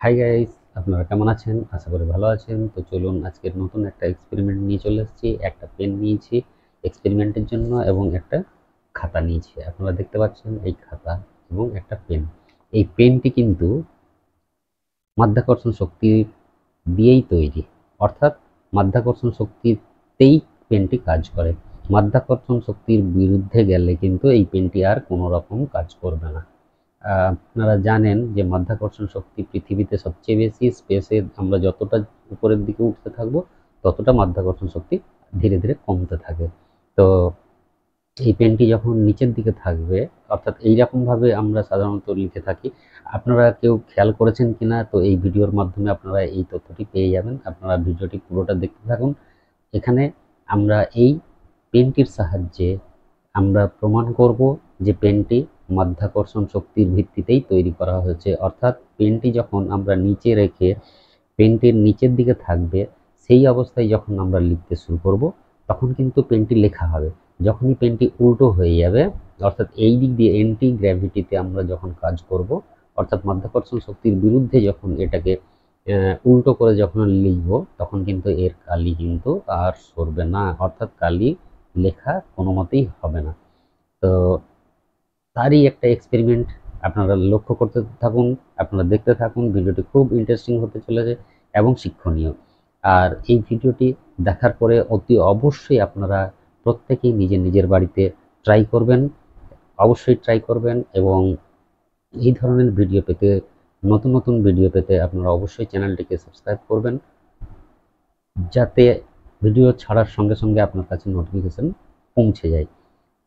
Hi guys, আপনারা কেমন আছেন? আশা করি ভালো আছেন। তো চলুন আজকের নতুন একটা এক্সপেরিমেন্ট নিয়ে চলে এসেছি। একটা পেন নিয়েছি এক্সপেরিমেন্টের জন্য এবং একটা খাতা নিয়েছি। আপনারা দেখতে পাচ্ছেন এই খাতা এবং একটা পেন। এই পেনটি কিন্তু মাধ্যাকর্ষণ শক্তি দিয়েই তৈরি, অর্থাৎ মাধ্যাকর্ষণ শক্তিতেই পেনটি কাজ করে। মাধ্যাকর্ষণ শক্তির বিরুদ্ধে গেলে কিন্তু এই পেনটি আর কোনো রকম কাজ করবে না। আপনারা জানেন যে মাধ্যাকর্ষণ শক্তি পৃথিবীতে সবচেয়ে বেশি। স্পেসে আমরা যতটা উপরের দিকে উঠতে থাকবো ততটা মাধ্যাকর্ষণ শক্তি ধীরে ধীরে কমতে থাকে। তো এই পেনটি যখন নিচের দিকে থাকবে, অর্থাৎ এইরকমভাবে আমরা সাধারণত লিখে থাকি। আপনারা কেউ খেয়াল করেছেন কিনা, তো এই ভিডিওর মাধ্যমে আপনারা এই তথ্যটি পেয়ে যাবেন। আপনারা ভিডিওটি পুরোটা দেখতে থাকুন। এখানে আমরা এই পেনটির সাহায্যে আমরা প্রমাণ করব যে পেনটি মাধ্যাকর্ষণ শক্তির ভিত্তিতেই তৈরি করা হয়েছে। অর্থাৎ পেনটি যখন আমরা নিচে রেখে পেনটির নিচের দিকে থাকবে, সেই অবস্থায় যখন আমরা লিখতে শুরু করব তখন কিন্তু পেনটি লেখা হবে। যখনই পেনটি উল্টো হয়ে যাবে, অর্থাৎ এই দিক দিয়ে অ্যান্টি গ্র্যাভিটিতে আমরা যখন কাজ করব, অর্থাৎ মাধ্যাকর্ষণ শক্তির বিরুদ্ধে যখন এটাকে উল্টো করে যখন লিখব, তখন কিন্তু এর কালি কিন্তু আর সরবে না, অর্থাৎ কালি লেখা কোনো মতেই হবে না। তো তারই একটা এক্সপেরিমেন্ট আপনারা লক্ষ্য করতে থাকুন, আপনারা দেখতে থাকুন। ভিডিওটি খুব ইন্টারেস্টিং হতে চলেছে এবং শিক্ষণীয়। আর এই ভিডিওটি দেখার পরে অতি অবশ্যই আপনারা প্রত্যেকেই নিজের নিজের বাড়িতে ট্রাই করবেন, অবশ্যই ট্রাই করবেন। এবং এই ধরনের ভিডিও পেতে, নতুন নতুন ভিডিও পেতে আপনারা অবশ্যই চ্যানেলটিকে সাবস্ক্রাইব করবেন, যাতে ভিডিও ছাড়ার সঙ্গে সঙ্গে আপনার কাছে নোটিফিকেশন পৌঁছে যায়।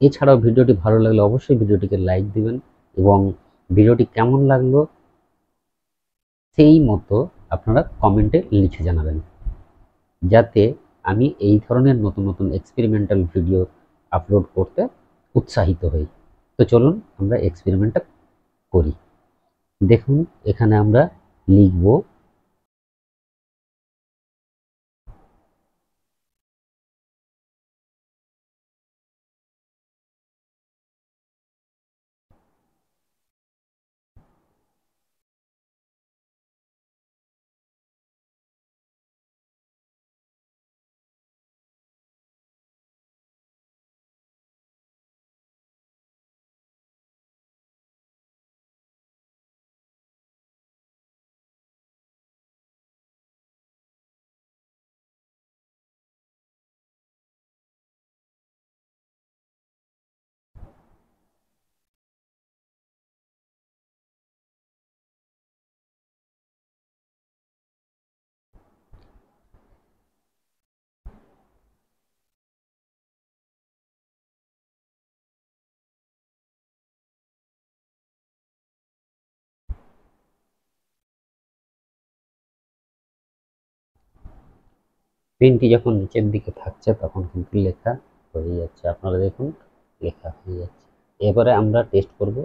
এছাড়াও ভিডিওটি ভালো লাগলে অবশ্যই ভিডিওটিকে লাইক দিবেন এবং ভিডিওটি কেমন লাগলো সেই মতো আপনারা কমেন্টে লিখে জানাবেন, যাতে আমি এই ধরনের নতুন নতুন এক্সপেরিমেন্টাল ভিডিও আপলোড করতে উৎসাহিত হই। তো চলুন আমরা এক্সপেরিমেন্টটা করি। দেখুন, এখানে আমরা লিখব পেনটি যখন নিচের দিকে থাকছে তখন কিন্তু লেখা হয়ে যাচ্ছে। আপনারা দেখুন, লেখা হয়ে যাচ্ছে। এবারে আমরা টেস্ট করব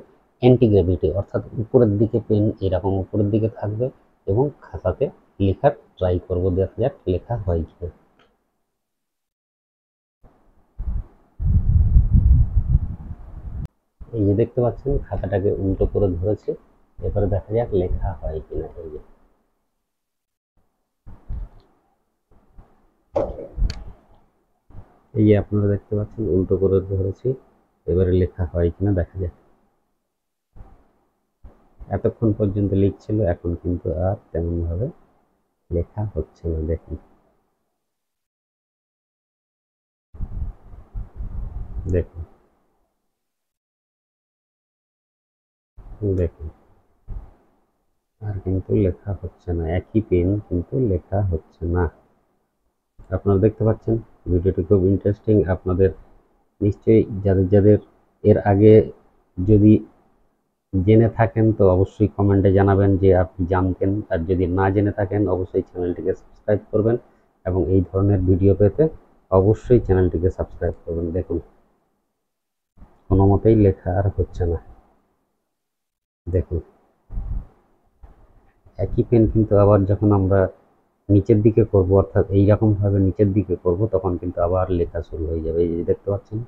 অ্যান্টি গ্র্যাভিটি, অর্থাৎ উপরের দিকে পেন এরকম উপরের দিকে থাকবে এবং খাতাতে লেখার ট্রাই করব, দেখা যাক লেখা হয় কিনা। এই যে দেখতে পাচ্ছেন খাতাটাকে উল্টো করে ধরেছে, এবারে দেখা যাক লেখা হয় কিনা। এই যে আপনারা দেখতে পাচ্ছেন উল্টো করে ধরেছি, এবারে লেখা হয় কিনা দেখা যাক। এতক্ষণ পর্যন্ত লিখছিল, এখন কিন্তু আর তেমন ভাবে লেখা হচ্ছে না। দেখুন, দেখুন, দেখুন, আর কিন্তু লেখা হচ্ছে না। একই পেন কিন্তু লেখা হচ্ছে না। আপনারা দেখতে পাচ্ছেন ভিডিওটি খুব ইন্টারেস্টিং। আপনাদের নিশ্চয়ই যাদের যাদের এর আগে যদি জেনে থাকেন তো অবশ্যই কমেন্টে জানাবেন যে আপনি জানতেন, আর যদি না জেনে থাকেন অবশ্যই চ্যানেলটিকে সাবস্ক্রাইব করবেন এবং এই ধরনের ভিডিও পেতে অবশ্যই চ্যানেলটিকে সাবস্ক্রাইব করবেন। দেখুন, কোনো মতেই লেখা আর হচ্ছে না। দেখুন, একই পেন কিন্তু আবার যখন আমরা নিচের দিকে করব, অর্থাৎ এইরকমভাবে নিচের দিকে করব, তখন কিন্তু আবার লেখা শুরু হয়ে যাবে। এই যে দেখতে পাচ্ছেন